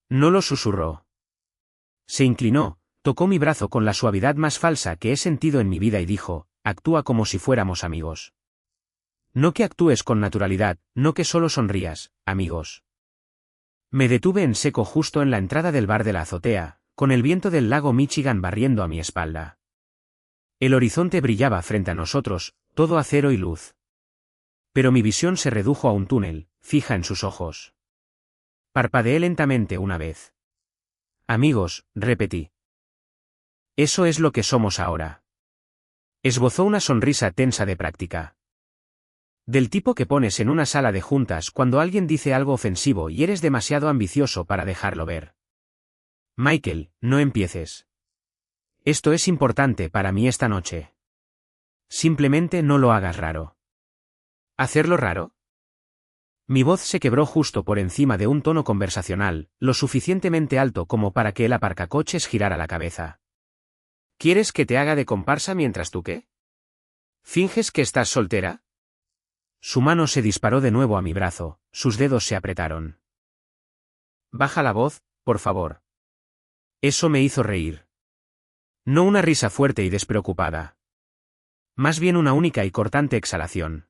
No lo susurró. Se inclinó, tocó mi brazo con la suavidad más falsa que he sentido en mi vida y dijo, actúa como si fuéramos amigos. No que actúes con naturalidad, no que solo sonrías, amigos. Me detuve en seco justo en la entrada del bar de la azotea, con el viento del lago Michigan barriendo a mi espalda. El horizonte brillaba frente a nosotros, todo acero y luz. Pero mi visión se redujo a un túnel, fija en sus ojos. Parpadeé lentamente una vez. Amigos, repetí. Eso es lo que somos ahora. Esbozó una sonrisa tensa de práctica. Del tipo que pones en una sala de juntas cuando alguien dice algo ofensivo y eres demasiado ambicioso para dejarlo ver. Michael, no empieces. Esto es importante para mí esta noche. Simplemente no lo hagas raro. ¿Hacerlo raro? Mi voz se quebró justo por encima de un tono conversacional, lo suficientemente alto como para que el aparcacoches girara la cabeza. ¿Quieres que te haga de comparsa mientras tú qué? ¿Finges que estás soltera? Su mano se disparó de nuevo a mi brazo, sus dedos se apretaron. Baja la voz, por favor. Eso me hizo reír. No una risa fuerte y despreocupada. Más bien una única y cortante exhalación.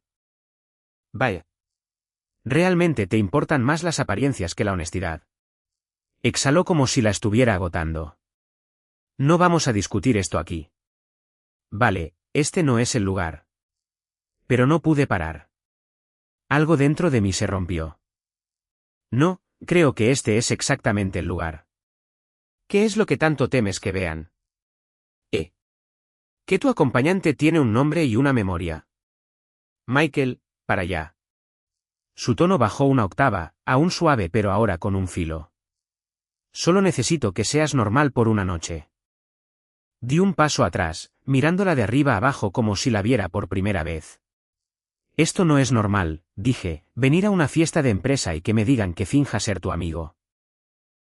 Vaya. Realmente te importan más las apariencias que la honestidad. Exhaló como si la estuviera agotando. No vamos a discutir esto aquí. Vale, este no es el lugar. Pero no pude parar. Algo dentro de mí se rompió. No, creo que este es exactamente el lugar. ¿Qué es lo que tanto temes que vean? Que tu acompañante tiene un nombre y una memoria. Michael, para allá. Su tono bajó una octava, aún suave pero ahora con un filo. Solo necesito que seas normal por una noche. Di un paso atrás, mirándola de arriba abajo como si la viera por primera vez. Esto no es normal, dije, venir a una fiesta de empresa y que me digan que finja ser tu amigo.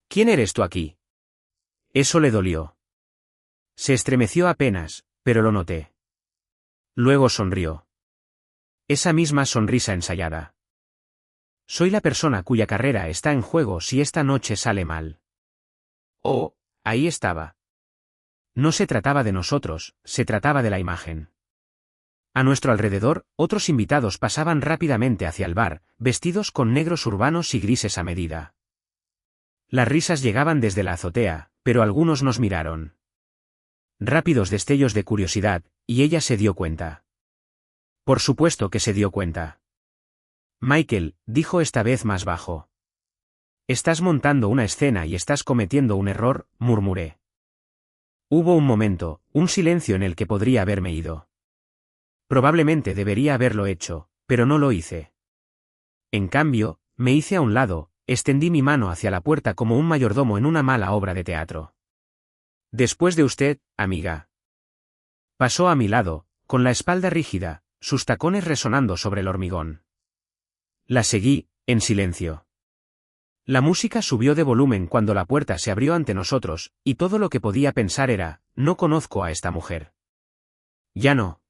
¿Quién eres tú aquí? Eso le dolió. Se estremeció apenas, pero lo noté. Luego sonrió. Esa misma sonrisa ensayada. Soy la persona cuya carrera está en juego si esta noche sale mal. Oh, ahí estaba. No se trataba de nosotros, se trataba de la imagen. A nuestro alrededor, otros invitados pasaban rápidamente hacia el bar, vestidos con negros urbanos y grises a medida. Las risas llegaban desde la azotea, pero algunos nos miraron. Rápidos destellos de curiosidad, y ella se dio cuenta. Por supuesto que se dio cuenta. Michael, dijo esta vez más bajo. Estás montando una escena y estás cometiendo un error, murmuré. Hubo un momento, un silencio en el que podría haberme ido. Probablemente debería haberlo hecho, pero no lo hice. En cambio, me hice a un lado, extendí mi mano hacia la puerta como un mayordomo en una mala obra de teatro. Después de usted, amiga. Pasó a mi lado, con la espalda rígida, sus tacones resonando sobre el hormigón. La seguí, en silencio. La música subió de volumen cuando la puerta se abrió ante nosotros, y todo lo que podía pensar era, no conozco a esta mujer. Ya no.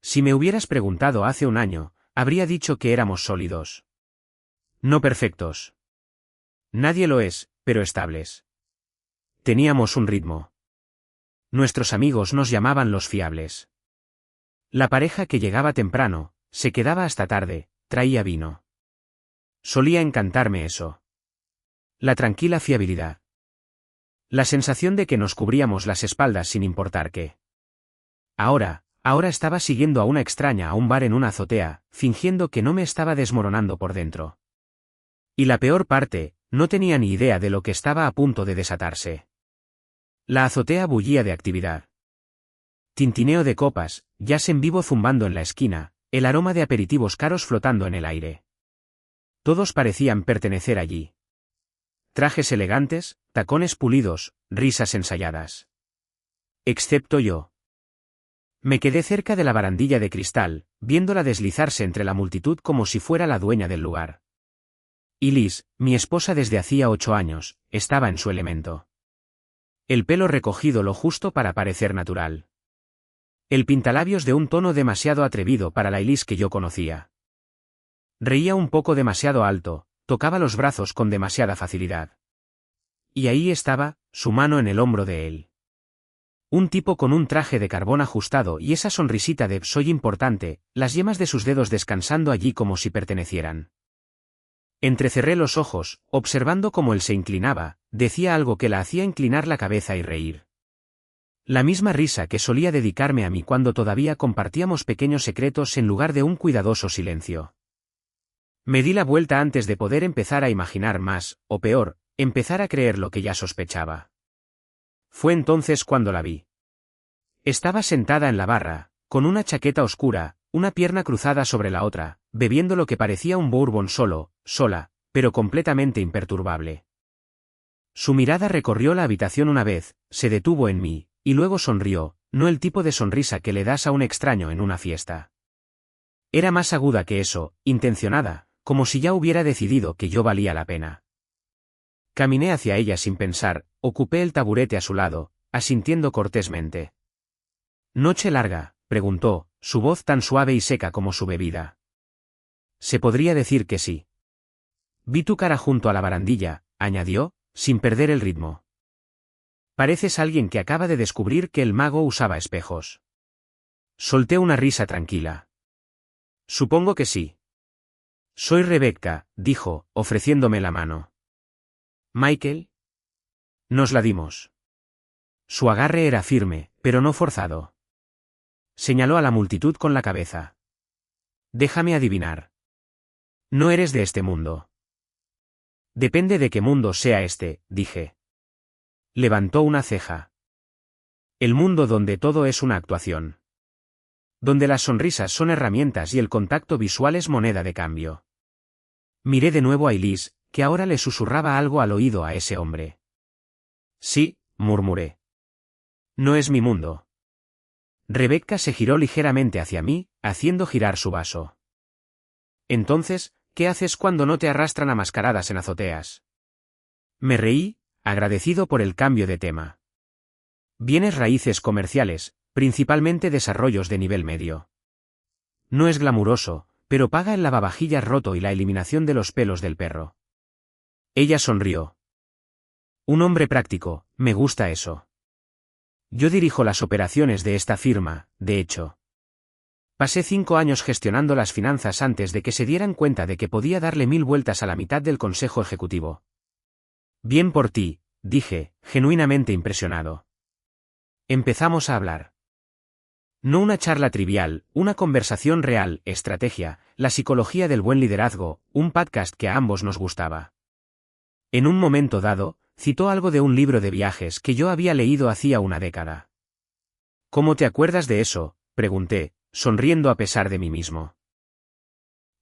Si me hubieras preguntado hace un año, habría dicho que éramos sólidos. No perfectos. Nadie lo es, pero estables. Teníamos un ritmo. Nuestros amigos nos llamaban los fiables. La pareja que llegaba temprano, se quedaba hasta tarde, traía vino. Solía encantarme eso. La tranquila fiabilidad. La sensación de que nos cubríamos las espaldas sin importar qué. Ahora estaba siguiendo a una extraña a un bar en una azotea, fingiendo que no me estaba desmoronando por dentro. Y la peor parte, no tenía ni idea de lo que estaba a punto de desatarse. La azotea bullía de actividad. Tintineo de copas, jazz en vivo zumbando en la esquina, el aroma de aperitivos caros flotando en el aire. Todos parecían pertenecer allí. Trajes elegantes, tacones pulidos, risas ensayadas. Excepto yo. Me quedé cerca de la barandilla de cristal, viéndola deslizarse entre la multitud como si fuera la dueña del lugar. Y Liz, mi esposa desde hacía 8 años, estaba en su elemento. El pelo recogido lo justo para parecer natural. El pintalabios de un tono demasiado atrevido para la Liz que yo conocía. Reía un poco demasiado alto, tocaba los brazos con demasiada facilidad. y ahí estaba, su mano en el hombro de él. Un tipo con un traje de carbón ajustado y esa sonrisita de «soy importante», las yemas de sus dedos descansando allí como si pertenecieran. Entrecerré los ojos, observando cómo él se inclinaba, decía algo que la hacía inclinar la cabeza y reír. La misma risa que solía dedicarme a mí cuando todavía compartíamos pequeños secretos en lugar de un cuidadoso silencio. Me di la vuelta antes de poder empezar a imaginar más, o peor, empezar a creer lo que ya sospechaba. Fue entonces cuando la vi. Estaba sentada en la barra, con una chaqueta oscura, una pierna cruzada sobre la otra, bebiendo lo que parecía un bourbon sola, pero completamente imperturbable. Su mirada recorrió la habitación una vez, se detuvo en mí, y luego sonrió, no el tipo de sonrisa que le das a un extraño en una fiesta. Era más aguda que eso, intencionada, como si ya hubiera decidido que yo valía la pena. Caminé hacia ella sin pensar, ocupé el taburete a su lado, asintiendo cortésmente. «¿Noche larga?», preguntó, su voz tan suave y seca como su bebida. «Se podría decir que sí». «Vi tu cara junto a la barandilla», añadió, sin perder el ritmo. «Pareces alguien que acaba de descubrir que el mago usaba espejos». Solté una risa tranquila. «Supongo que sí». «Soy Rebecca», dijo, ofreciéndome la mano. «¿Michael?» Nos la dimos. Su agarre era firme, pero no forzado. Señaló a la multitud con la cabeza. «Déjame adivinar. No eres de este mundo». «Depende de qué mundo sea este», dije. Levantó una ceja. «El mundo donde todo es una actuación. Donde las sonrisas son herramientas y el contacto visual es moneda de cambio». Miré de nuevo a Elise, que ahora le susurraba algo al oído a ese hombre. «Sí», murmuré. «No es mi mundo». Rebecca se giró ligeramente hacia mí, haciendo girar su vaso. «Entonces, ¿qué haces cuando no te arrastran a mascaradas en azoteas?» Me reí, agradecido por el cambio de tema. «Bienes raíces comerciales, principalmente desarrollos de nivel medio. No es glamuroso, pero paga el lavavajillas roto y la eliminación de los pelos del perro». Ella sonrió. «Un hombre práctico, me gusta eso. Yo dirijo las operaciones de esta firma, de hecho. Pasé 5 años gestionando las finanzas antes de que se dieran cuenta de que podía darle 1000 vueltas a la mitad del consejo ejecutivo». «Bien por ti», dije, genuinamente impresionado. Empezamos a hablar. No una charla trivial, una conversación real, estrategia, la psicología del buen liderazgo, un podcast que a ambos nos gustaba. En un momento dado, citó algo de un libro de viajes que yo había leído hacía una década. «¿Cómo te acuerdas de eso?», pregunté, sonriendo a pesar de mí mismo.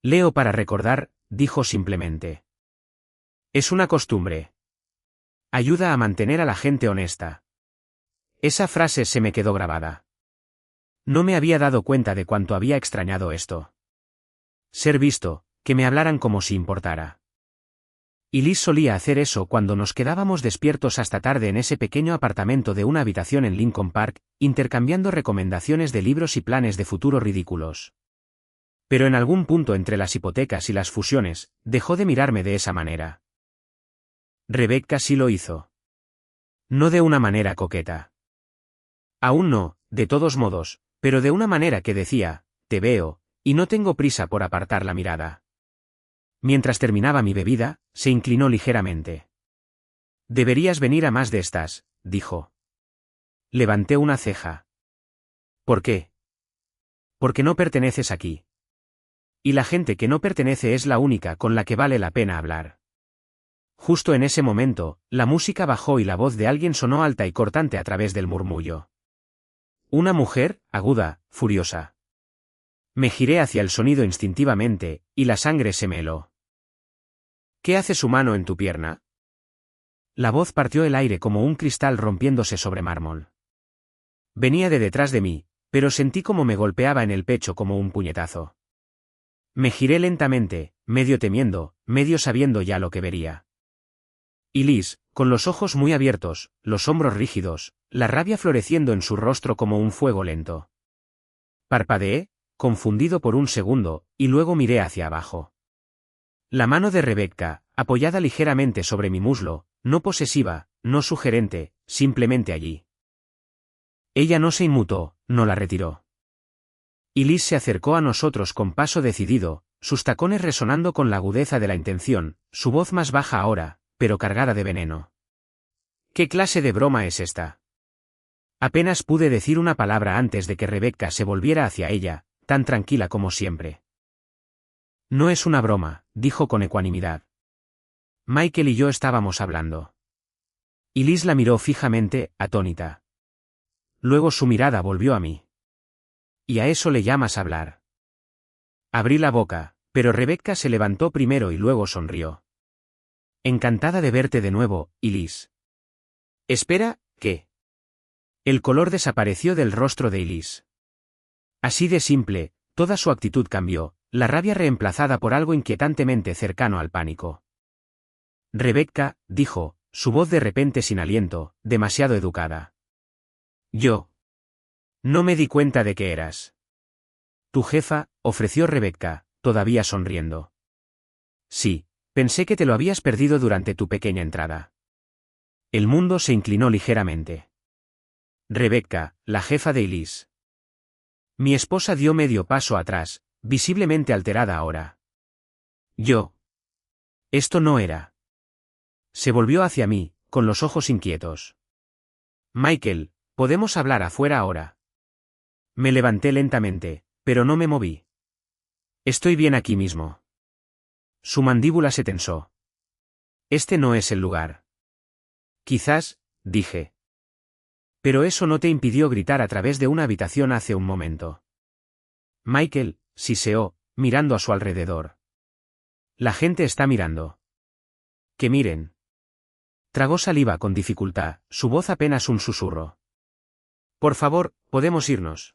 «Leo para recordar», dijo simplemente. «Es una costumbre. Ayuda a mantener a la gente honesta». Esa frase se me quedó grabada. No me había dado cuenta de cuánto había extrañado esto. Ser visto, que me hablaran como si importara. Y Liz solía hacer eso cuando nos quedábamos despiertos hasta tarde en ese pequeño apartamento de una habitación en Lincoln Park, intercambiando recomendaciones de libros y planes de futuro ridículos. Pero en algún punto entre las hipotecas y las fusiones, dejó de mirarme de esa manera. Rebecca sí lo hizo. No de una manera coqueta. Aún no, de todos modos, pero de una manera que decía, «Te veo, y no tengo prisa por apartar la mirada». Mientras terminaba mi bebida, se inclinó ligeramente. «Deberías venir a más de estas», dijo. Levanté una ceja. «¿Por qué?» «Porque no perteneces aquí. Y la gente que no pertenece es la única con la que vale la pena hablar». Justo en ese momento, la música bajó y la voz de alguien sonó alta y cortante a través del murmullo. Una mujer, aguda, furiosa. Me giré hacia el sonido instintivamente, y la sangre se me heló. «¿Qué hace su mano en tu pierna?» La voz partió el aire como un cristal rompiéndose sobre mármol. Venía de detrás de mí, pero sentí como me golpeaba en el pecho como un puñetazo. Me giré lentamente, medio temiendo, medio sabiendo ya lo que vería. Y Liz, con los ojos muy abiertos, los hombros rígidos, la rabia floreciendo en su rostro como un fuego lento. Parpadeé, confundido por un segundo, y luego miré hacia abajo. La mano de Rebecca, apoyada ligeramente sobre mi muslo, no posesiva, no sugerente, simplemente allí. Ella no se inmutó, no la retiró. Y Liz se acercó a nosotros con paso decidido, sus tacones resonando con la agudeza de la intención, su voz más baja ahora, pero cargada de veneno. ¿Qué clase de broma es esta? Apenas pude decir una palabra antes de que Rebecca se volviera hacia ella, tan tranquila como siempre. No es una broma, dijo con ecuanimidad. Michael y yo estábamos hablando. Y Liz la miró fijamente, atónita. Luego su mirada volvió a mí. ¿Y a eso le llamas hablar? Abrí la boca, pero Rebecca se levantó primero y luego sonrió. Encantada de verte de nuevo, y Liz. Espera, ¿qué? El color desapareció del rostro de Liz. Así de simple, toda su actitud cambió, la rabia reemplazada por algo inquietantemente cercano al pánico. Rebecca, dijo, su voz de repente sin aliento, demasiado educada. Yo. No me di cuenta de que eras. Tu jefa, ofreció Rebecca, todavía sonriendo. Sí, pensé que te lo habías perdido durante tu pequeña entrada. El mundo se inclinó ligeramente. Rebecca, la jefa de Liz. Mi esposa dio medio paso atrás, visiblemente alterada ahora. Yo. Esto no era. Se volvió hacia mí, con los ojos inquietos. Michael, ¿podemos hablar afuera ahora? Me levanté lentamente, pero no me moví. Estoy bien aquí mismo. Su mandíbula se tensó. Este no es el lugar. Quizás, dije. Pero eso no te impidió gritar a través de una habitación hace un momento. Michael, siseó, mirando a su alrededor. La gente está mirando. Que miren. Tragó saliva con dificultad, su voz apenas un susurro. Por favor, podemos irnos.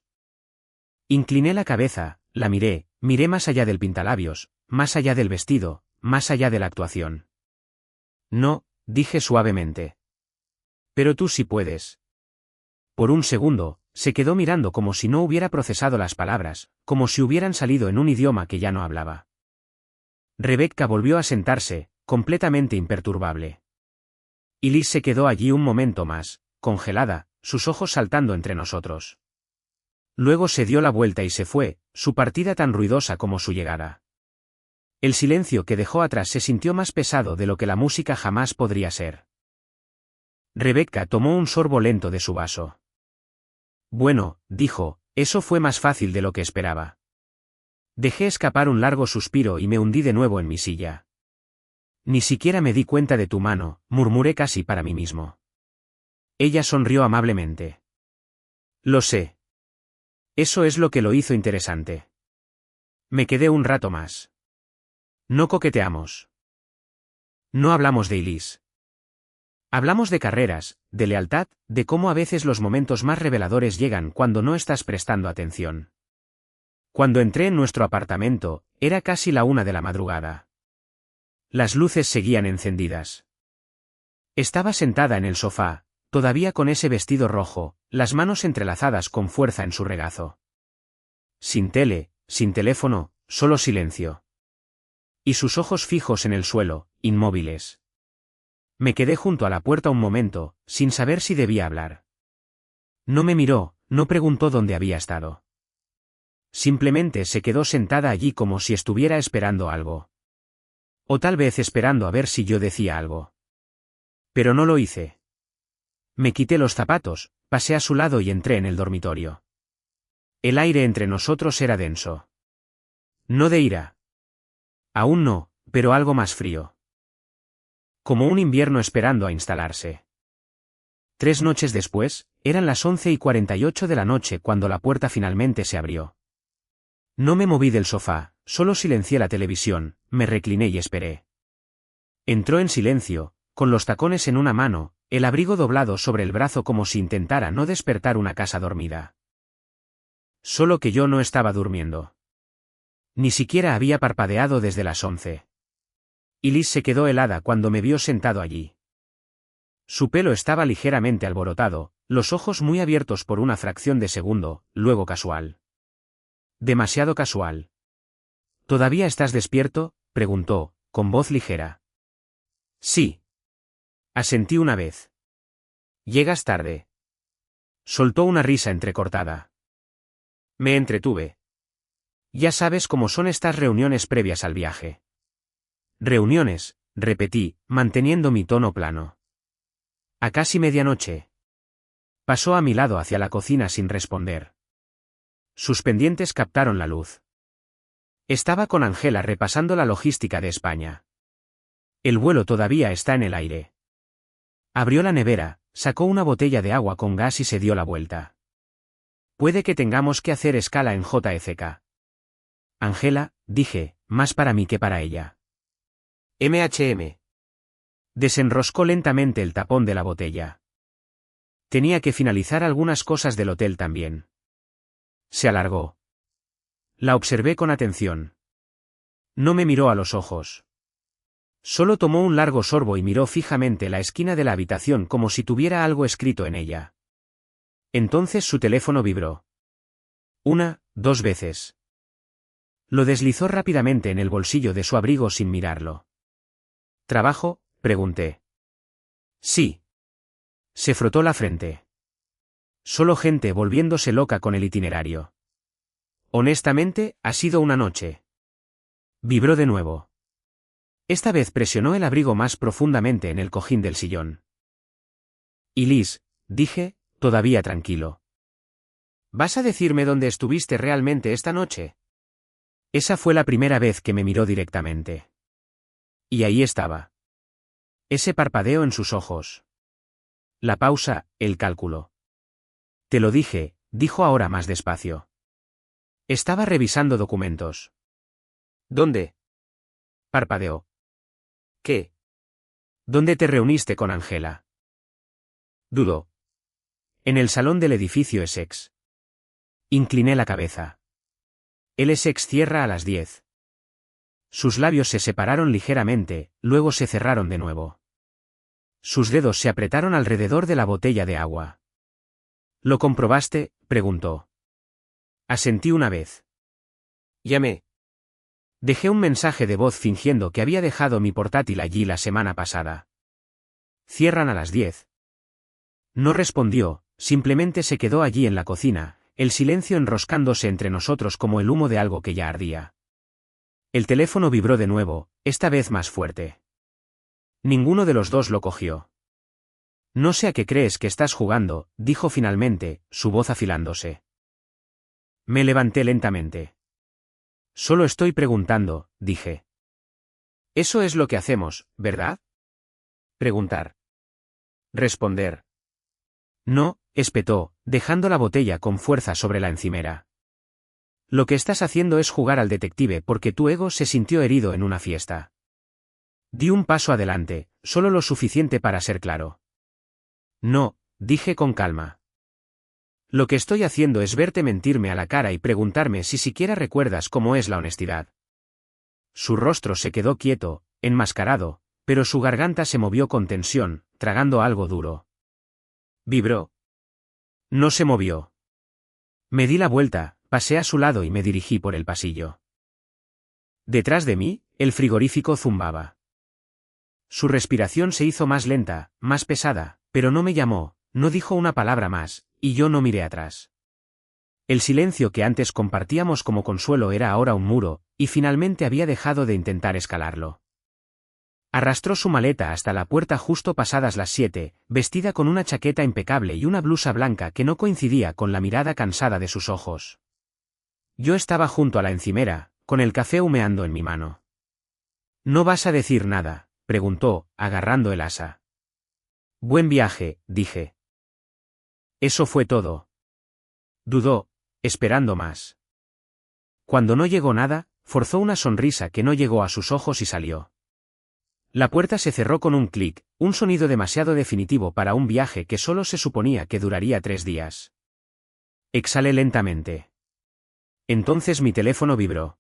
Incliné la cabeza, la miré más allá del pintalabios, más allá del vestido, más allá de la actuación. No, dije suavemente. Pero tú sí puedes. Por un segundo, se quedó mirando como si no hubiera procesado las palabras, como si hubieran salido en un idioma que ya no hablaba. Rebecca volvió a sentarse, completamente imperturbable. Y Liz se quedó allí un momento más, congelada, sus ojos saltando entre nosotros. Luego se dio la vuelta y se fue, su partida tan ruidosa como su llegada. El silencio que dejó atrás se sintió más pesado de lo que la música jamás podría ser. Rebecca tomó un sorbo lento de su vaso. Bueno, dijo, eso fue más fácil de lo que esperaba. Dejé escapar un largo suspiro y me hundí de nuevo en mi silla. Ni siquiera me di cuenta de tu mano, murmuré casi para mí mismo. Ella sonrió amablemente. Lo sé. Eso es lo que lo hizo interesante. Me quedé un rato más. No coqueteamos. No hablamos de Liz. Hablamos de carreras, de lealtad, de cómo a veces los momentos más reveladores llegan cuando no estás prestando atención. Cuando entré en nuestro apartamento, era casi la 1 de la madrugada. Las luces seguían encendidas. Estaba sentada en el sofá, todavía con ese vestido rojo, las manos entrelazadas con fuerza en su regazo. Sin tele, sin teléfono, solo silencio. Y sus ojos fijos en el suelo, inmóviles. Me quedé junto a la puerta un momento, sin saber si debía hablar. No me miró, no preguntó dónde había estado. Simplemente se quedó sentada allí como si estuviera esperando algo. O tal vez esperando a ver si yo decía algo. Pero no lo hice. Me quité los zapatos, pasé a su lado y entré en el dormitorio. El aire entre nosotros era denso. No de ira. Aún no, pero algo más frío. Como un invierno esperando a instalarse. 3 noches después, eran las 11:48 de la noche cuando la puerta finalmente se abrió. No me moví del sofá, solo silencié la televisión, me recliné y esperé. Entró en silencio, con los tacones en una mano, el abrigo doblado sobre el brazo como si intentara no despertar una casa dormida. Solo que yo no estaba durmiendo. Ni siquiera había parpadeado desde las 11. Y Liz se quedó helada cuando me vio sentado allí. Su pelo estaba ligeramente alborotado, los ojos muy abiertos por una fracción de segundo, luego casual. Demasiado casual. ¿Todavía estás despierto?, preguntó, con voz ligera. Sí. Asentí una vez. Llegas tarde. Soltó una risa entrecortada. Me entretuve. Ya sabes cómo son estas reuniones previas al viaje. Reuniones, repetí, manteniendo mi tono plano. A casi medianoche. Pasó a mi lado hacia la cocina sin responder. Sus pendientes captaron la luz. Estaba con Angela repasando la logística de España. El vuelo todavía está en el aire. Abrió la nevera, sacó una botella de agua con gas y se dio la vuelta. Puede que tengamos que hacer escala en JFK. Angela, dije, más para mí que para ella. MHM. Desenroscó lentamente el tapón de la botella. Tenía que finalizar algunas cosas del hotel también. Se alargó. La observé con atención. No me miró a los ojos. Solo tomó un largo sorbo y miró fijamente la esquina de la habitación como si tuviera algo escrito en ella. Entonces su teléfono vibró. 1, 2 veces. Lo deslizó rápidamente en el bolsillo de su abrigo sin mirarlo. ¿Trabajo?, pregunté. Sí. Se frotó la frente. Solo gente volviéndose loca con el itinerario. Honestamente, ha sido una noche. Vibró de nuevo. Esta vez presionó el abrigo más profundamente en el cojín del sillón. Y Liz, dije, todavía tranquilo. ¿Vas a decirme dónde estuviste realmente esta noche? Esa fue la primera vez que me miró directamente. Y ahí estaba. Ese parpadeo en sus ojos. La pausa, el cálculo. Te lo dije, dijo ahora más despacio. Estaba revisando documentos. ¿Dónde? Parpadeó. ¿Qué? ¿Dónde te reuniste con Angela? Dudó. En el salón del edificio Essex. Incliné la cabeza. El Essex cierra a las 10. Sus labios se separaron ligeramente, luego se cerraron de nuevo. Sus dedos se apretaron alrededor de la botella de agua. ¿Lo comprobaste?, preguntó. Asentí una vez. Llamé. Dejé un mensaje de voz fingiendo que había dejado mi portátil allí la semana pasada. Cierran a las 10. No respondió, simplemente se quedó allí en la cocina, el silencio enroscándose entre nosotros como el humo de algo que ya ardía. El teléfono vibró de nuevo, esta vez más fuerte. Ninguno de los dos lo cogió. No sé a qué crees que estás jugando, dijo finalmente, su voz afilándose. Me levanté lentamente. Solo estoy preguntando, dije. Eso es lo que hacemos, ¿verdad? Preguntar. Responder. No, espetó, dejando la botella con fuerza sobre la encimera. Lo que estás haciendo es jugar al detective porque tu ego se sintió herido en una fiesta. Di un paso adelante, solo lo suficiente para ser claro. No, dije con calma. Lo que estoy haciendo es verte mentirme a la cara y preguntarme si siquiera recuerdas cómo es la honestidad. Su rostro se quedó quieto, enmascarado, pero su garganta se movió con tensión, tragando algo duro. Vibró. No se movió. Me di la vuelta, pasé a su lado y me dirigí por el pasillo. Detrás de mí, el frigorífico zumbaba. Su respiración se hizo más lenta, más pesada, pero no me llamó, no dijo una palabra más, y yo no miré atrás. El silencio que antes compartíamos como consuelo era ahora un muro, y finalmente había dejado de intentar escalarlo. Arrastró su maleta hasta la puerta justo pasadas las 7, vestida con una chaqueta impecable y una blusa blanca que no coincidía con la mirada cansada de sus ojos. Yo estaba junto a la encimera, con el café humeando en mi mano. ¿No vas a decir nada?, preguntó, agarrando el asa. Buen viaje, dije. Eso fue todo. Dudó, esperando más. Cuando no llegó nada, forzó una sonrisa que no llegó a sus ojos y salió. La puerta se cerró con un clic, un sonido demasiado definitivo para un viaje que solo se suponía que duraría 3 días. Exhalé lentamente. Entonces mi teléfono vibró.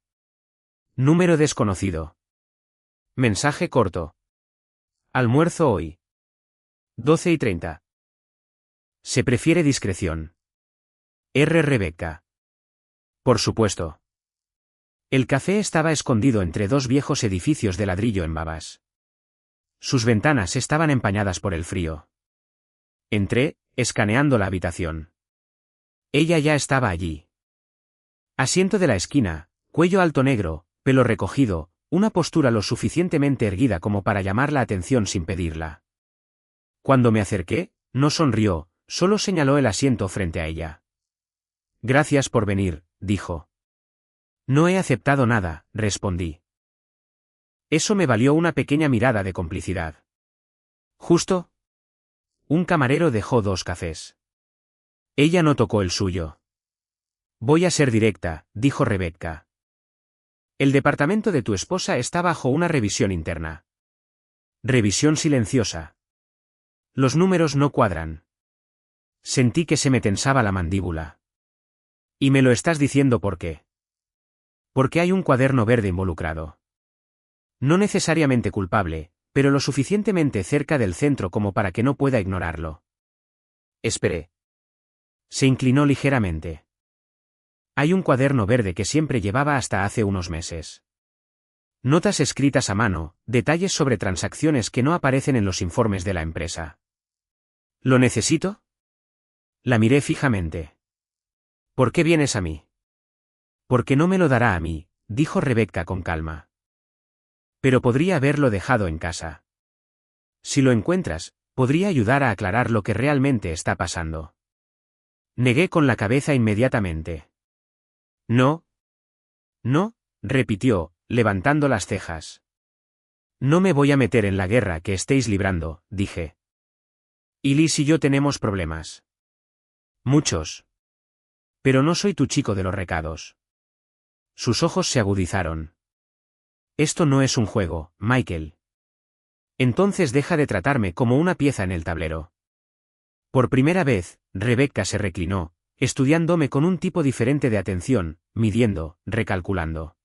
Número desconocido. Mensaje corto. Almuerzo hoy. 12:30. Se prefiere discreción. R. Rebecca. Por supuesto. El café estaba escondido entre 2 viejos edificios de ladrillo en Babas. Sus ventanas estaban empañadas por el frío. Entré, escaneando la habitación. Ella ya estaba allí. Asiento de la esquina, cuello alto negro, pelo recogido, una postura lo suficientemente erguida como para llamar la atención sin pedirla. Cuando me acerqué, no sonrió, solo señaló el asiento frente a ella. Gracias por venir, dijo. No he aceptado nada, respondí. Eso me valió una pequeña mirada de complicidad. ¿Justo? Un camarero dejó 2 cafés. Ella no tocó el suyo. Voy a ser directa, dijo Rebecca. El departamento de tu esposa está bajo una revisión interna. Revisión silenciosa. Los números no cuadran. Sentí que se me tensaba la mandíbula. ¿Y me lo estás diciendo por qué? Porque hay un cuaderno verde involucrado. No necesariamente culpable, pero lo suficientemente cerca del centro como para que no pueda ignorarlo. Esperé. Se inclinó ligeramente. Hay un cuaderno verde que siempre llevaba hasta hace unos meses. Notas escritas a mano, detalles sobre transacciones que no aparecen en los informes de la empresa. ¿Lo necesito? La miré fijamente. ¿Por qué vienes a mí? Porque no me lo dará a mí, dijo Rebecca con calma. Pero podría haberlo dejado en casa. Si lo encuentras, podría ayudar a aclarar lo que realmente está pasando. Negué con la cabeza inmediatamente. No. No, repitió, levantando las cejas. No me voy a meter en la guerra que estéis librando, dije. Y Liz y yo tenemos problemas. Muchos. Pero no soy tu chico de los recados. Sus ojos se agudizaron. Esto no es un juego, Michael. Entonces deja de tratarme como una pieza en el tablero. Por primera vez, Rebecca se reclinó, estudiándome con un tipo diferente de atención, midiendo, recalculando.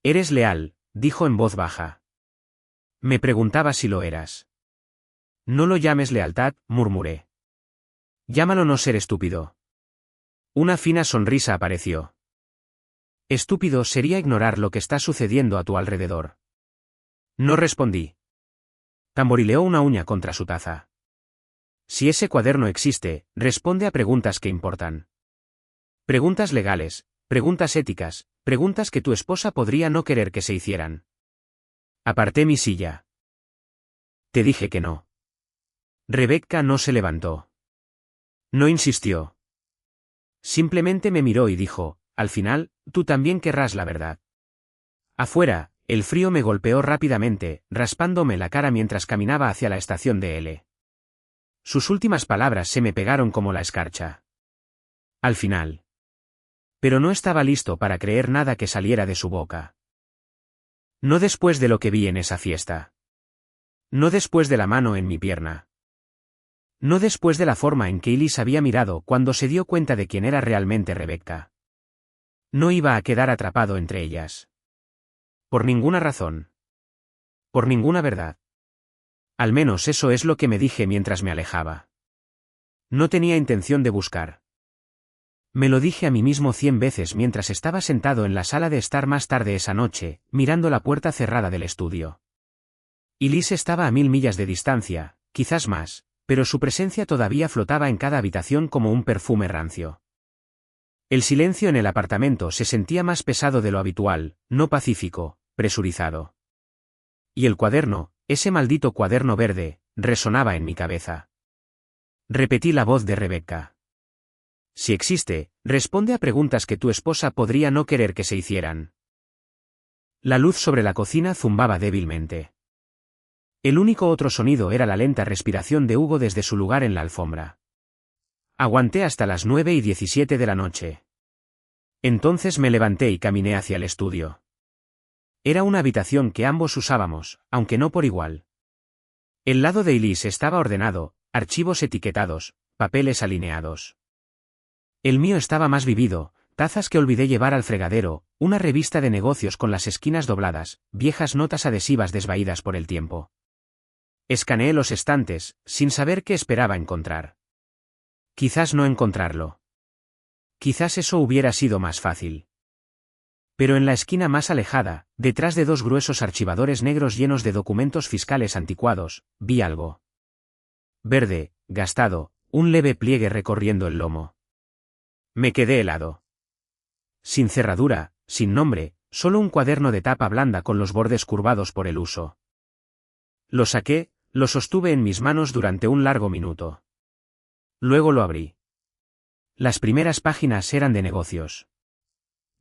Eres leal, dijo en voz baja. Me preguntaba si lo eras. No lo llames lealtad, murmuré. Llámalo no ser estúpido. Una fina sonrisa apareció. Estúpido sería ignorar lo que está sucediendo a tu alrededor. No respondí. Tamborileó una uña contra su taza. Si ese cuaderno existe, responde a preguntas que importan. Preguntas legales, preguntas éticas, preguntas que tu esposa podría no querer que se hicieran. Aparté mi silla. Te dije que no. Rebecca no se levantó. No insistió. Simplemente me miró y dijo, al final, tú también querrás la verdad. Afuera, el frío me golpeó rápidamente, raspándome la cara mientras caminaba hacia la estación de L. Sus últimas palabras se me pegaron como la escarcha. Al final. Pero no estaba listo para creer nada que saliera de su boca. No después de lo que vi en esa fiesta. No después de la mano en mi pierna. No después de la forma en que Elise había mirado cuando se dio cuenta de quién era realmente Rebecca. No iba a quedar atrapado entre ellas. Por ninguna razón. Por ninguna verdad. Al menos eso es lo que me dije mientras me alejaba. No tenía intención de buscar. Me lo dije a mí mismo 100 veces mientras estaba sentado en la sala de estar más tarde esa noche, mirando la puerta cerrada del estudio. Elise estaba a 1000 millas de distancia, quizás más, pero su presencia todavía flotaba en cada habitación como un perfume rancio. El silencio en el apartamento se sentía más pesado de lo habitual, no pacífico, presurizado. Y el cuaderno, ese maldito cuaderno verde, resonaba en mi cabeza. Repetí la voz de Rebecca. Si existe, responde a preguntas que tu esposa podría no querer que se hicieran. La luz sobre la cocina zumbaba débilmente. El único otro sonido era la lenta respiración de Hugo desde su lugar en la alfombra. Aguanté hasta las 9:17 de la noche. Entonces me levanté y caminé hacia el estudio. Era una habitación que ambos usábamos, aunque no por igual. El lado de Elise estaba ordenado, archivos etiquetados, papeles alineados. El mío estaba más vivido, tazas que olvidé llevar al fregadero, una revista de negocios con las esquinas dobladas, viejas notas adhesivas desvaídas por el tiempo. Escaneé los estantes, sin saber qué esperaba encontrar. Quizás no encontrarlo. Quizás eso hubiera sido más fácil. Pero en la esquina más alejada, detrás de dos gruesos archivadores negros llenos de documentos fiscales anticuados, vi algo. Verde, gastado, un leve pliegue recorriendo el lomo. Me quedé helado. Sin cerradura, sin nombre, solo un cuaderno de tapa blanda con los bordes curvados por el uso. Lo saqué, lo sostuve en mis manos durante un largo minuto. Luego lo abrí. Las primeras páginas eran de negocios.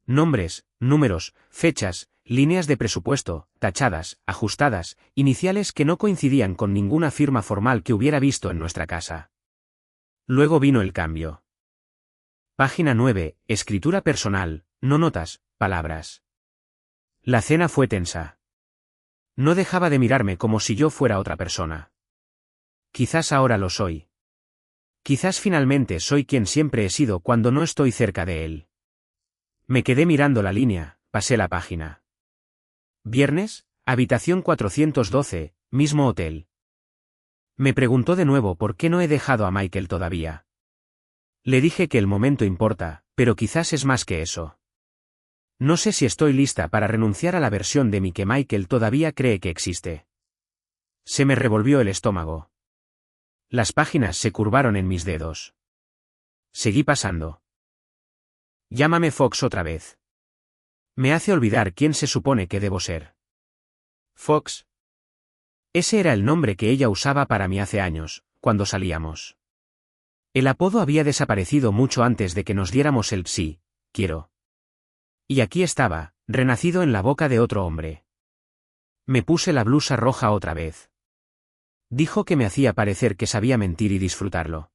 Nombres, números, fechas, líneas de presupuesto, tachadas, ajustadas, iniciales que no coincidían con ninguna firma formal que hubiera visto en nuestra casa. Luego vino el cambio. Página 9, escritura personal, no notas, palabras. La cena fue tensa. No dejaba de mirarme como si yo fuera otra persona. Quizás ahora lo soy. Quizás finalmente soy quien siempre he sido cuando no estoy cerca de él. Me quedé mirando la línea, pasé la página. Viernes, habitación 412, mismo hotel. Me preguntó de nuevo por qué no he dejado a Michael todavía. Le dije que el momento importa, pero quizás es más que eso. No sé si estoy lista para renunciar a la versión de mí que Michael todavía cree que existe. Se me revolvió el estómago. Las páginas se curvaron en mis dedos. Seguí pasando. Llámame Fox otra vez. Me hace olvidar quién se supone que debo ser. Fox. Ese era el nombre que ella usaba para mí hace años, cuando salíamos. El apodo había desaparecido mucho antes de que nos diéramos el sí, quiero. Y aquí estaba, renacido en la boca de otro hombre. Me puse la blusa roja otra vez. Dijo que me hacía parecer que sabía mentir y disfrutarlo.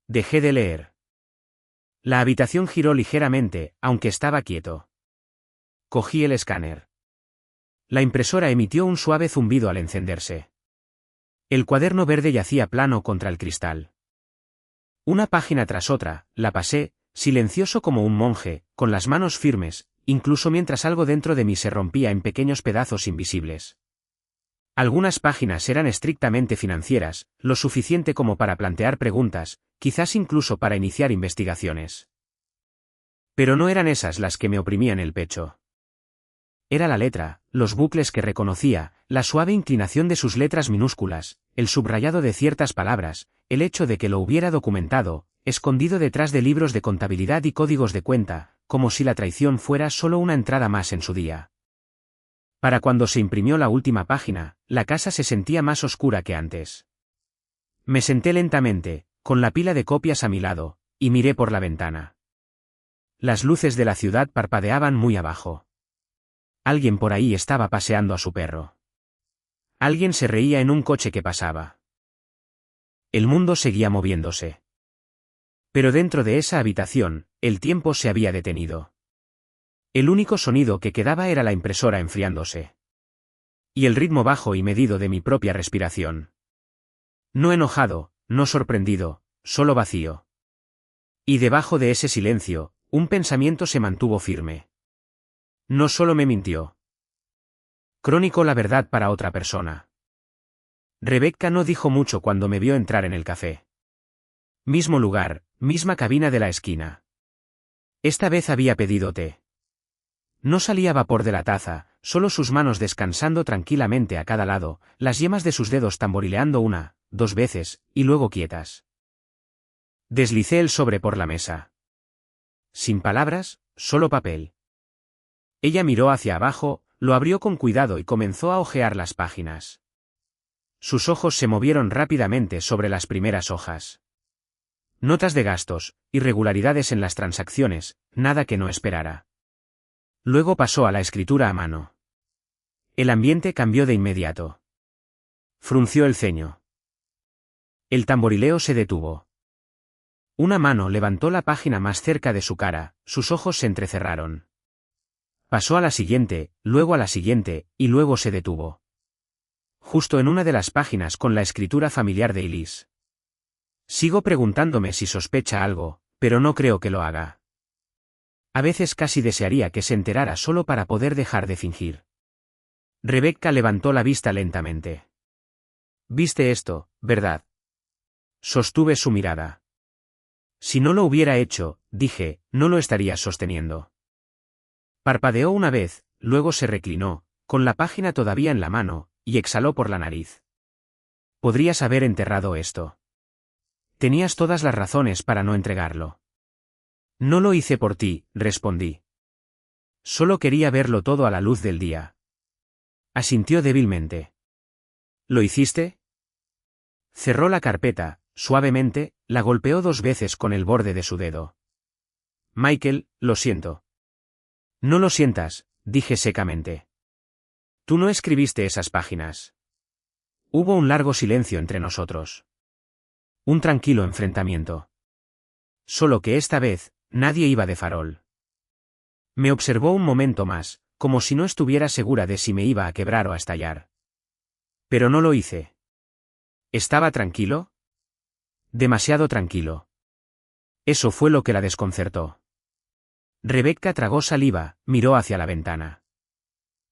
Dejé de leer. La habitación giró ligeramente, aunque estaba quieto. Cogí el escáner. La impresora emitió un suave zumbido al encenderse. El cuaderno verde yacía plano contra el cristal. Una página tras otra, la pasé, silencioso como un monje, con las manos firmes, incluso mientras algo dentro de mí se rompía en pequeños pedazos invisibles. Algunas páginas eran estrictamente financieras, lo suficiente como para plantear preguntas, quizás incluso para iniciar investigaciones. Pero no eran esas las que me oprimían el pecho. Era la letra, los bucles que reconocía, la suave inclinación de sus letras minúsculas, el subrayado de ciertas palabras, el hecho de que lo hubiera documentado, escondido detrás de libros de contabilidad y códigos de cuenta, como si la traición fuera solo una entrada más en su día. Para cuando se imprimió la última página, la casa se sentía más oscura que antes. Me senté lentamente, con la pila de copias a mi lado, y miré por la ventana. Las luces de la ciudad parpadeaban muy abajo. Alguien por ahí estaba paseando a su perro. Alguien se reía en un coche que pasaba. El mundo seguía moviéndose. Pero dentro de esa habitación, el tiempo se había detenido. El único sonido que quedaba era la impresora enfriándose. Y el ritmo bajo y medido de mi propia respiración. No enojado, no sorprendido, solo vacío. Y debajo de ese silencio, un pensamiento se mantuvo firme. No solo me mintió. Crónico la verdad para otra persona. Rebecca no dijo mucho cuando me vio entrar en el café. Mismo lugar, misma cabina de la esquina. Esta vez había pedido té. No salía vapor de la taza, solo sus manos descansando tranquilamente a cada lado, las yemas de sus dedos tamborileando una, dos veces, y luego quietas. Deslicé el sobre por la mesa. Sin palabras, solo papel. Ella miró hacia abajo, lo abrió con cuidado y comenzó a hojear las páginas. Sus ojos se movieron rápidamente sobre las primeras hojas. Notas de gastos, irregularidades en las transacciones, nada que no esperara. Luego pasó a la escritura a mano. El ambiente cambió de inmediato. Frunció el ceño. El tamborileo se detuvo. Una mano levantó la página más cerca de su cara, sus ojos se entrecerraron. Pasó a la siguiente, luego a la siguiente, y luego se detuvo. Justo en una de las páginas con la escritura familiar de Elise. Sigo preguntándome si sospecha algo, pero no creo que lo haga. A veces casi desearía que se enterara solo para poder dejar de fingir. Rebecca levantó la vista lentamente. «¿Viste esto, verdad?» Sostuve su mirada. Si no lo hubiera hecho, dije, no lo estarías sosteniendo. Parpadeó una vez, luego se reclinó, con la página todavía en la mano, y exhaló por la nariz. Podrías haber enterrado esto. Tenías todas las razones para no entregarlo. No lo hice por ti, respondí. Solo quería verlo todo a la luz del día. Asintió débilmente. ¿Lo hiciste? Cerró la carpeta, suavemente, la golpeó 2 veces con el borde de su dedo. Michael, lo siento. No lo sientas, dije secamente. Tú no escribiste esas páginas. Hubo un largo silencio entre nosotros. Un tranquilo enfrentamiento. Solo que esta vez, nadie iba de farol. Me observó un momento más, como si no estuviera segura de si me iba a quebrar o a estallar. Pero no lo hice. ¿Estaba tranquilo? Demasiado tranquilo. Eso fue lo que la desconcertó. Rebecca tragó saliva, miró hacia la ventana.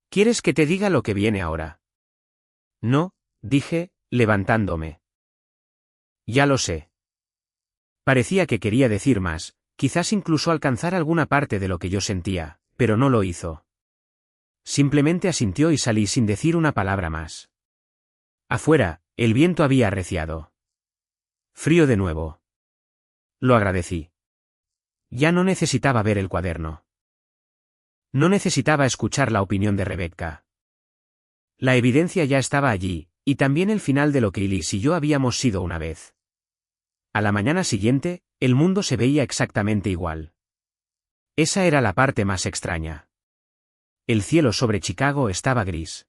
¿Quieres que te diga lo que viene ahora? No, dije, levantándome. Ya lo sé. Parecía que quería decir más, quizás incluso alcanzar alguna parte de lo que yo sentía, pero no lo hizo. Simplemente asintió y salí sin decir una palabra más. Afuera, el viento había arreciado. Frío de nuevo. Lo agradecí. Ya no necesitaba ver el cuaderno. No necesitaba escuchar la opinión de Rebecca. La evidencia ya estaba allí, y también el final de lo que Elise y yo habíamos sido una vez. A la mañana siguiente, el mundo se veía exactamente igual. Esa era la parte más extraña. El cielo sobre Chicago estaba gris.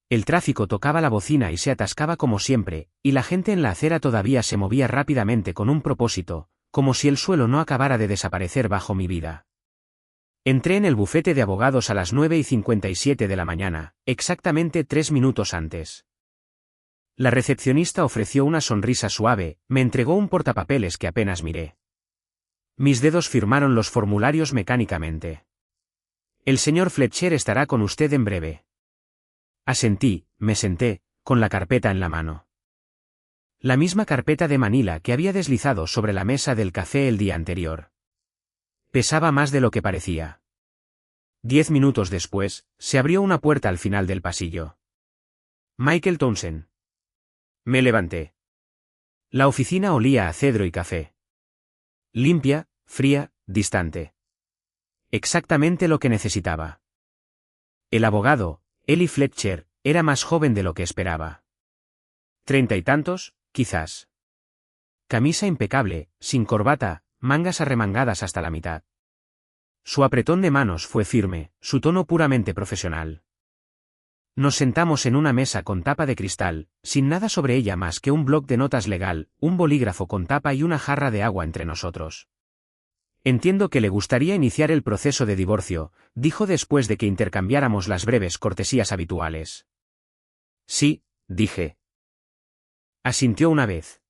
El tráfico tocaba la bocina y se atascaba como siempre, y la gente en la acera todavía se movía rápidamente con un propósito, como si el suelo no acabara de desaparecer bajo mi vida. Entré en el bufete de abogados a las 9:57 de la mañana, exactamente 3 minutos antes. La recepcionista ofreció una sonrisa suave, me entregó un portapapeles que apenas miré. Mis dedos firmaron los formularios mecánicamente. El señor Fletcher estará con usted en breve. Asentí, me senté, con la carpeta en la mano. La misma carpeta de Manila que había deslizado sobre la mesa del café el día anterior. Pesaba más de lo que parecía. 10 minutos después, se abrió una puerta al final del pasillo. Michael Townsend. Me levanté. La oficina olía a cedro y café. Limpia, fría, distante. Exactamente lo que necesitaba. El abogado, Eli Fletcher, era más joven de lo que esperaba. 30 y tantos, quizás. Camisa impecable, sin corbata, mangas arremangadas hasta la mitad. Su apretón de manos fue firme, su tono puramente profesional. Nos sentamos en una mesa con tapa de cristal, sin nada sobre ella más que un bloc de notas legal, un bolígrafo con tapa y una jarra de agua entre nosotros. Entiendo que le gustaría iniciar el proceso de divorcio, dijo después de que intercambiáramos las breves cortesías habituales. Sí, dije. Asintió una vez.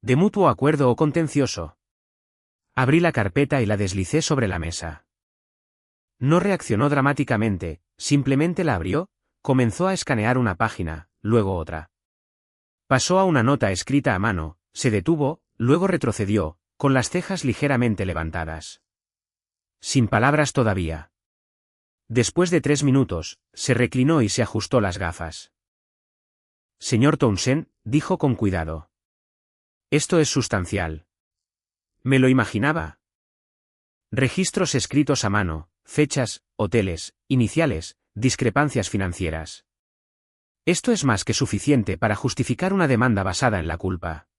¿De mutuo acuerdo o contencioso? Abrí la carpeta y la deslicé sobre la mesa. No reaccionó dramáticamente, simplemente la abrió, comenzó a escanear una página, luego otra. Pasó a una nota escrita a mano, se detuvo, luego retrocedió, con las cejas ligeramente levantadas. Sin palabras todavía. Después de 3 minutos, se reclinó y se ajustó las gafas. Señor Townsend, dijo con cuidado. Esto es sustancial. Me lo imaginaba. Registros escritos a mano, fechas, hoteles, iniciales, discrepancias financieras. Esto es más que suficiente para justificar una demanda basada en la culpa.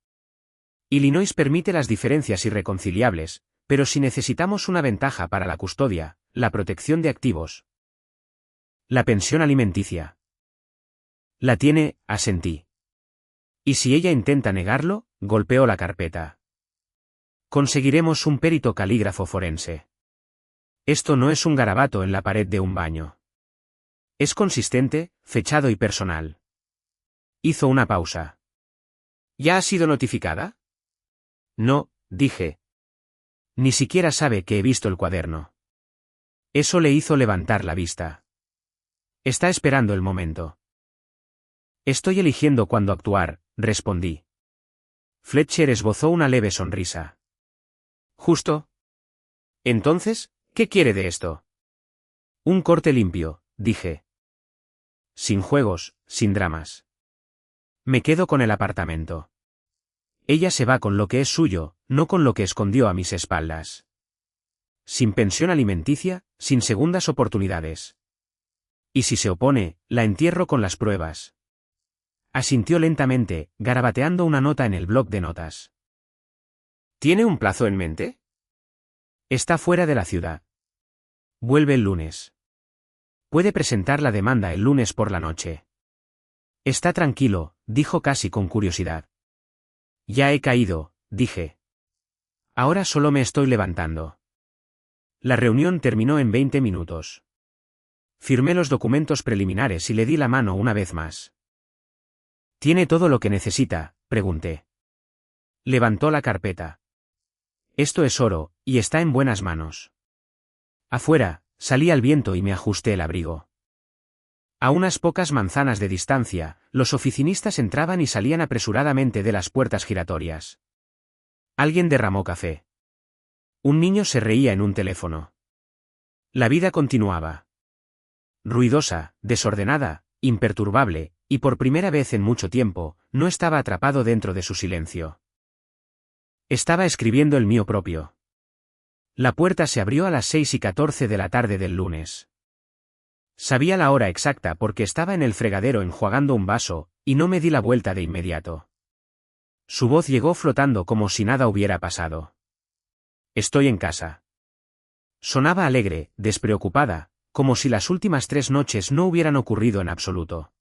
Illinois permite las diferencias irreconciliables, pero si necesitamos una ventaja para la custodia, la protección de activos. La pensión alimenticia. La tiene, asentí. Y si ella intenta negarlo, golpeó la carpeta. Conseguiremos un perito calígrafo forense. Esto no es un garabato en la pared de un baño. Es consistente, fechado y personal. Hizo una pausa. ¿Ya ha sido notificada? No, dije. Ni siquiera sabe que he visto el cuaderno. Eso le hizo levantar la vista. Está esperando el momento. Estoy eligiendo cuándo actuar, respondí. Fletcher esbozó una leve sonrisa. ¿Justo? Entonces, ¿qué quiere de esto? Un corte limpio, dije. Sin juegos, sin dramas. Me quedo con el apartamento. Ella se va con lo que es suyo, no con lo que escondió a mis espaldas. Sin pensión alimenticia, sin segundas oportunidades. Y si se opone, la entierro con las pruebas. Asintió lentamente, garabateando una nota en el bloc de notas. ¿Tiene un plazo en mente? Está fuera de la ciudad. Vuelve el lunes. Puede presentar la demanda el lunes por la noche. Está tranquilo, dijo casi con curiosidad. Ya he caído, dije. Ahora solo me estoy levantando. La reunión terminó en 20 minutos. Firmé los documentos preliminares y le di la mano una vez más. ¿Tiene todo lo que necesita?, pregunté. Levantó la carpeta. Esto es oro, y está en buenas manos. Afuera, salí al viento y me ajusté el abrigo. A unas pocas manzanas de distancia, los oficinistas entraban y salían apresuradamente de las puertas giratorias. Alguien derramó café. Un niño se reía en un teléfono. La vida continuaba. Ruidosa, desordenada, imperturbable, y por primera vez en mucho tiempo, no estaba atrapado dentro de su silencio. Estaba escribiendo el mío propio. La puerta se abrió a las 6:14 de la tarde del lunes. Sabía la hora exacta porque estaba en el fregadero enjuagando un vaso, y no me di la vuelta de inmediato. Su voz llegó flotando como si nada hubiera pasado. Estoy en casa. Sonaba alegre, despreocupada, como si las últimas 3 noches no hubieran ocurrido en absoluto.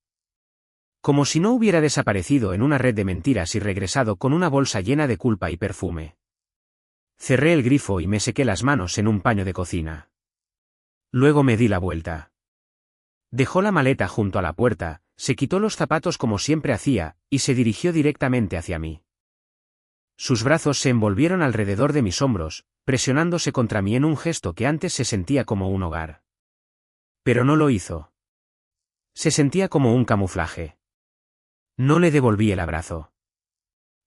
Como si no hubiera desaparecido en una red de mentiras y regresado con una bolsa llena de culpa y perfume. Cerré el grifo y me sequé las manos en un paño de cocina. Luego me di la vuelta. Dejó la maleta junto a la puerta, se quitó los zapatos como siempre hacía, y se dirigió directamente hacia mí. Sus brazos se envolvieron alrededor de mis hombros, presionándose contra mí en un gesto que antes se sentía como un hogar. Pero no lo hizo. Se sentía como un camuflaje. No le devolví el abrazo.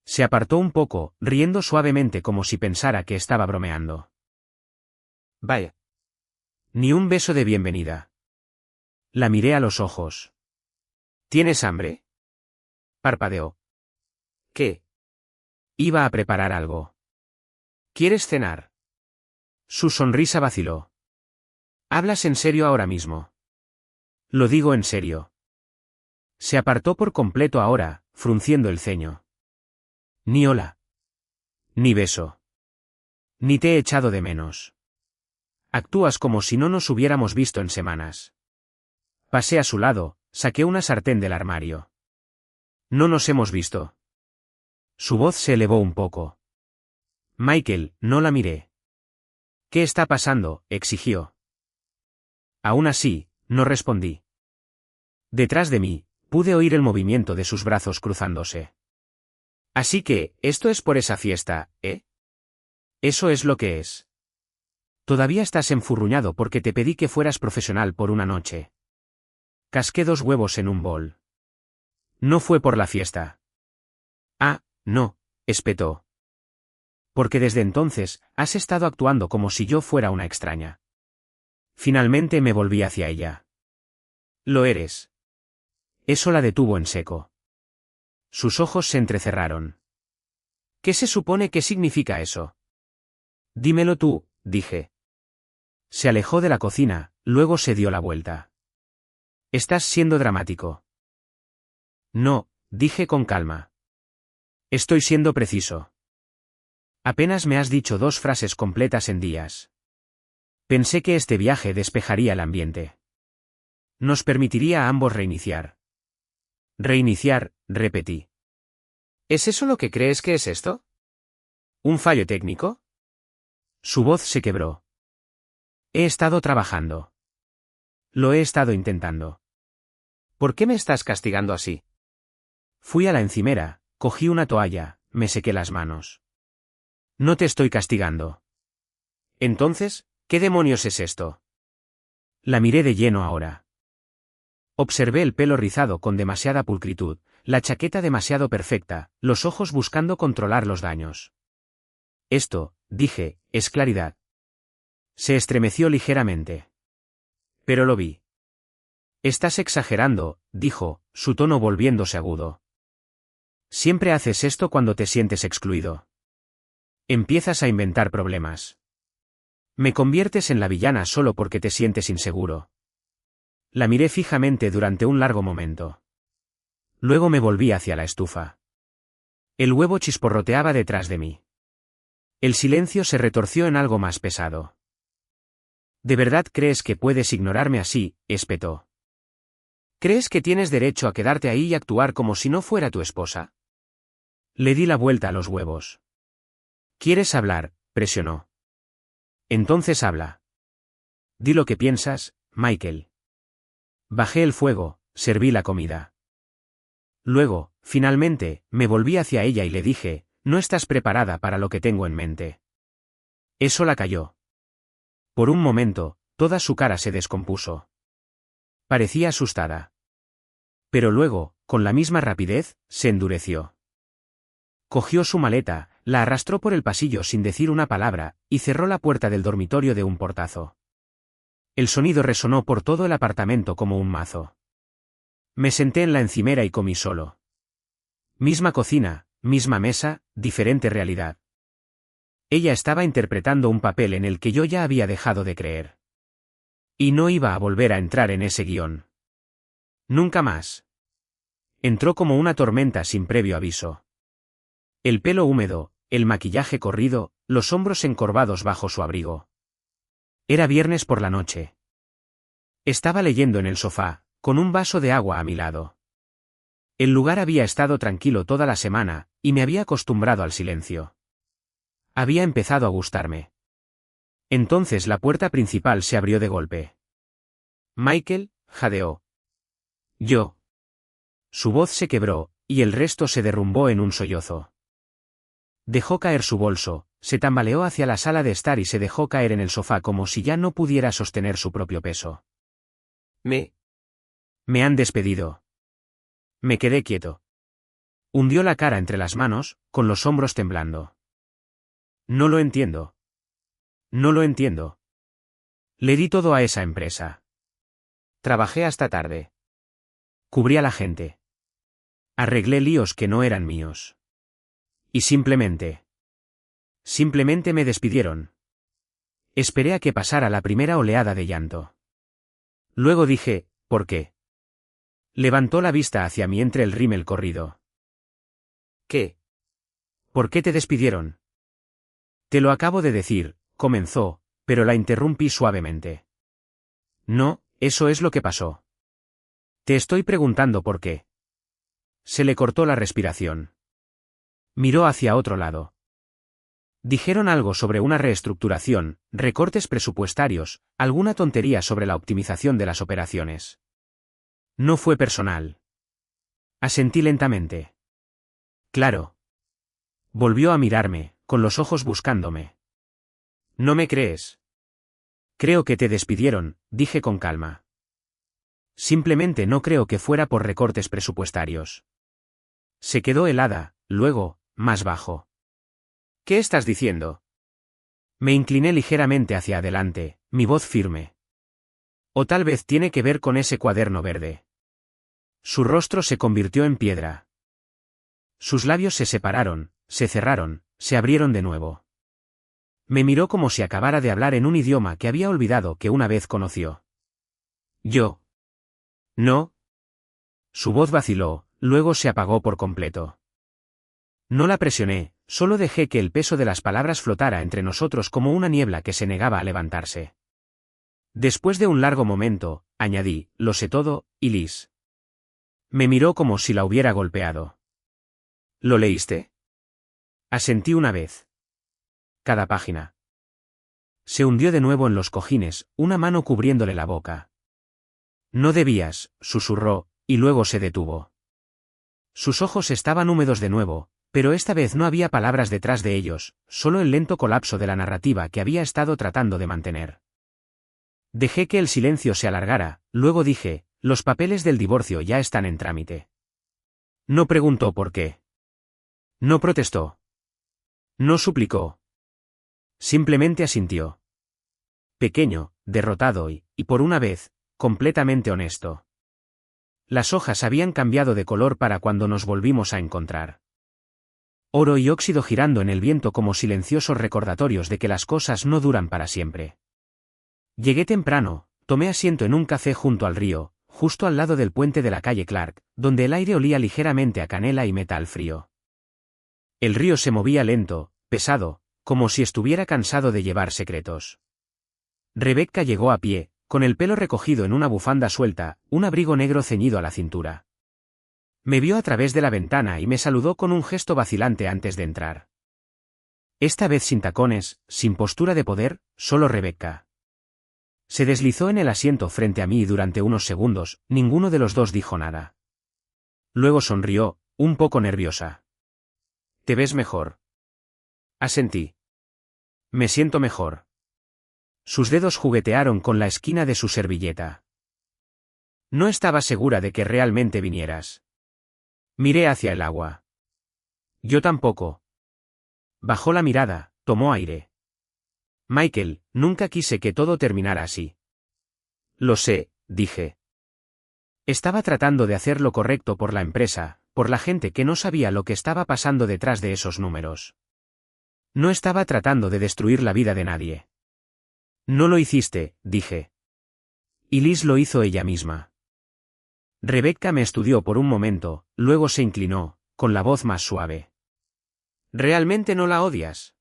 Se apartó un poco, riendo suavemente como si pensara que estaba bromeando. Vaya. Ni un beso de bienvenida. La miré a los ojos. ¿Tienes hambre? Parpadeó. ¿Qué? Iba a preparar algo. ¿Quieres cenar? Su sonrisa vaciló. ¿Hablas en serio ahora mismo? Lo digo en serio. Se apartó por completo ahora, frunciendo el ceño. Ni hola. Ni beso. Ni te he echado de menos. Actúas como si no nos hubiéramos visto en semanas. Pasé a su lado, saqué una sartén del armario. No nos hemos visto. Su voz se elevó un poco. Michael, no la miré. ¿Qué está pasando?, exigió. Aún así, no respondí. Detrás de mí, pude oír el movimiento de sus brazos cruzándose. Así que, esto es por esa fiesta, ¿eh? Eso es lo que es. Todavía estás enfurruñado porque te pedí que fueras profesional por una noche. Casqué 2 huevos en un bol. No fue por la fiesta. Ah, no, espetó. Porque desde entonces, has estado actuando como si yo fuera una extraña. Finalmente me volví hacia ella. Lo eres. Eso la detuvo en seco. Sus ojos se entrecerraron. ¿Qué se supone que significa eso? Dímelo tú, dije. Se alejó de la cocina, luego se dio la vuelta. Estás siendo dramático. No, dije con calma. Estoy siendo preciso. Apenas me has dicho 2 frases completas en días. Pensé que este viaje despejaría el ambiente. Nos permitiría a ambos reiniciar. Reiniciar, repetí. ¿Es eso lo que crees que es esto? ¿Un fallo técnico? Su voz se quebró. He estado trabajando. Lo he estado intentando. ¿Por qué me estás castigando así? Fui a la encimera, cogí una toalla, me sequé las manos. No te estoy castigando. Entonces, ¿qué demonios es esto? La miré de lleno ahora. Observé el pelo rizado con demasiada pulcritud, la chaqueta demasiado perfecta, los ojos buscando controlar los daños. Esto, dije, es claridad. Se estremeció ligeramente. Pero lo vi. Estás exagerando, dijo, su tono volviéndose agudo. Siempre haces esto cuando te sientes excluido. Empiezas a inventar problemas. Me conviertes en la villana solo porque te sientes inseguro. La miré fijamente durante un largo momento. Luego me volví hacia la estufa. El huevo chisporroteaba detrás de mí. El silencio se retorció en algo más pesado. ¿De verdad crees que puedes ignorarme así?, espetó. ¿Crees que tienes derecho a quedarte ahí y actuar como si no fuera tu esposa? Le di la vuelta a los huevos. ¿Quieres hablar?, presionó. Entonces habla. Di lo que piensas, Michael. Bajé el fuego, serví la comida. Luego, finalmente, me volví hacia ella y le dije, no estás preparada para lo que tengo en mente. Eso la calló. Por un momento, toda su cara se descompuso. Parecía asustada. Pero luego, con la misma rapidez, se endureció. Cogió su maleta, la arrastró por el pasillo sin decir una palabra, y cerró la puerta del dormitorio de un portazo. El sonido resonó por todo el apartamento como un mazo. Me senté en la encimera y comí solo. Misma cocina, misma mesa, diferente realidad. Ella estaba interpretando un papel en el que yo ya había dejado de creer. Y no iba a volver a entrar en ese guión. Nunca más. Entró como una tormenta sin previo aviso. El pelo húmedo, el maquillaje corrido, los hombros encorvados bajo su abrigo. Era viernes por la noche. Estaba leyendo en el sofá, con un vaso de agua a mi lado. El lugar había estado tranquilo toda la semana, y me había acostumbrado al silencio. Había empezado a gustarme. Entonces la puerta principal se abrió de golpe. Michael, jadeó. Yo. Su voz se quebró, y el resto se derrumbó en un sollozo. Dejó caer su bolso, se tambaleó hacia la sala de estar y se dejó caer en el sofá como si ya no pudiera sostener su propio peso. Me han despedido. Me quedé quieto. Hundió la cara entre las manos, con los hombros temblando. No lo entiendo. No lo entiendo. Le di todo a esa empresa. Trabajé hasta tarde. Cubrí a la gente. Arreglé líos que no eran míos. Y simplemente me despidieron. Esperé a que pasara la primera oleada de llanto. Luego dije, ¿por qué? Levantó la vista hacia mí entre el rímel corrido. ¿Qué? ¿Por qué te despidieron? Te lo acabo de decir, comenzó, pero la interrumpí suavemente. No, eso es lo que pasó. Te estoy preguntando por qué. Se le cortó la respiración. Miró hacia otro lado. Dijeron algo sobre una reestructuración, recortes presupuestarios, alguna tontería sobre la optimización de las operaciones. No fue personal. Asentí lentamente. Claro. Volvió a mirarme, con los ojos buscándome. ¿No me crees? Creo que te despidieron, dije con calma. Simplemente no creo que fuera por recortes presupuestarios. Se quedó helada, luego, más bajo. ¿Qué estás diciendo? Me incliné ligeramente hacia adelante, mi voz firme. O tal vez tiene que ver con ese cuaderno verde. Su rostro se convirtió en piedra. Sus labios se separaron, se cerraron, se abrieron de nuevo. Me miró como si acabara de hablar en un idioma que había olvidado que una vez conoció. Yo. No. Su voz vaciló, luego se apagó por completo. No la presioné, solo dejé que el peso de las palabras flotara entre nosotros como una niebla que se negaba a levantarse. Después de un largo momento, añadí, lo sé todo, y Liz. Me miró como si la hubiera golpeado. ¿Lo leíste? Asentí una vez. Cada página. Se hundió de nuevo en los cojines, una mano cubriéndole la boca. No debías, susurró, y luego se detuvo. Sus ojos estaban húmedos de nuevo, pero esta vez no había palabras detrás de ellos, solo el lento colapso de la narrativa que había estado tratando de mantener. Dejé que el silencio se alargara, luego dije, los papeles del divorcio ya están en trámite. No preguntó por qué. No protestó. No suplicó. Simplemente asintió. Pequeño, derrotado y por una vez, completamente honesto. Las hojas habían cambiado de color para cuando nos volvimos a encontrar. Oro y óxido girando en el viento como silenciosos recordatorios de que las cosas no duran para siempre. Llegué temprano, tomé asiento en un café junto al río, justo al lado del puente de la calle Clark, donde el aire olía ligeramente a canela y metal frío. El río se movía lento, pesado, como si estuviera cansado de llevar secretos. Rebecca llegó a pie, con el pelo recogido en una bufanda suelta, un abrigo negro ceñido a la cintura. Me vio a través de la ventana y me saludó con un gesto vacilante antes de entrar. Esta vez sin tacones, sin postura de poder, solo Rebecca. Se deslizó en el asiento frente a mí y durante unos segundos, ninguno de los dos dijo nada. Luego sonrió, un poco nerviosa. «¿Te ves mejor?» Asentí. «Me siento mejor». Sus dedos juguetearon con la esquina de su servilleta. «No estaba segura de que realmente vinieras». Miré hacia el agua. «Yo tampoco». Bajó la mirada, tomó aire. «Michael, nunca quise que todo terminara así». «Lo sé», dije. Estaba tratando de hacer lo correcto por la empresa, por la gente que no sabía lo que estaba pasando detrás de esos números. No estaba tratando de destruir la vida de nadie. «No lo hiciste», dije. «Y Liz lo hizo ella misma». Rebecca me estudió por un momento, luego se inclinó, con la voz más suave. «¿Realmente no la odias?»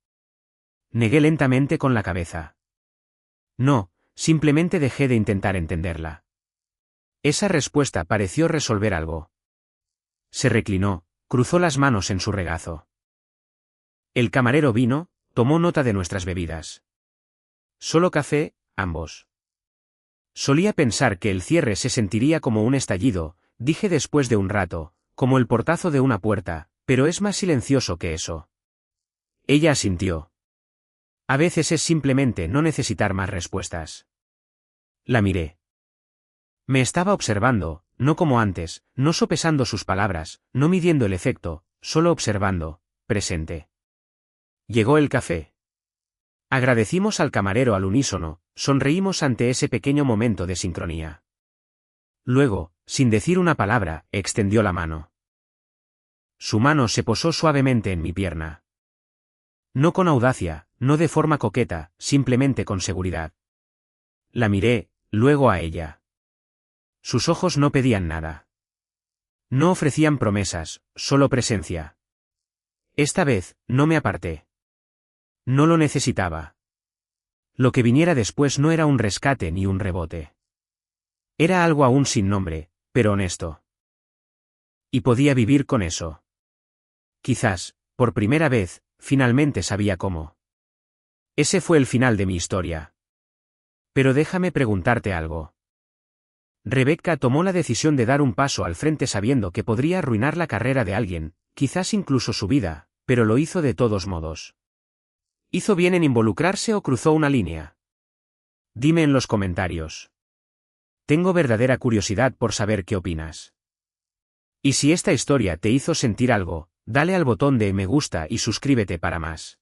Negué lentamente con la cabeza. No, simplemente dejé de intentar entenderla. Esa respuesta pareció resolver algo. Se reclinó, cruzó las manos en su regazo. El camarero vino, tomó nota de nuestras bebidas. Solo café, ambos. Solía pensar que el cierre se sentiría como un estallido, dije después de un rato, como el portazo de una puerta, pero es más silencioso que eso. Ella asintió. A veces es simplemente no necesitar más respuestas. La miré. Me estaba observando, no como antes, no sopesando sus palabras, no midiendo el efecto, solo observando, presente. Llegó el café. Agradecimos al camarero al unísono, sonreímos ante ese pequeño momento de sincronía. Luego, sin decir una palabra, extendió la mano. Su mano se posó suavemente en mi pierna. No con audacia, no de forma coqueta, simplemente con seguridad. La miré, luego a ella. Sus ojos no pedían nada. No ofrecían promesas, solo presencia. Esta vez, no me aparté. No lo necesitaba. Lo que viniera después no era un rescate ni un rebote. Era algo aún sin nombre, pero honesto. Y podía vivir con eso. Quizás, por primera vez, finalmente sabía cómo. Ese fue el final de mi historia. Pero déjame preguntarte algo. Rebecca tomó la decisión de dar un paso al frente sabiendo que podría arruinar la carrera de alguien, quizás incluso su vida, pero lo hizo de todos modos. ¿Hizo bien en involucrarse o cruzó una línea? Dime en los comentarios. Tengo verdadera curiosidad por saber qué opinas. Y si esta historia te hizo sentir algo, dale al botón de me gusta y suscríbete para más.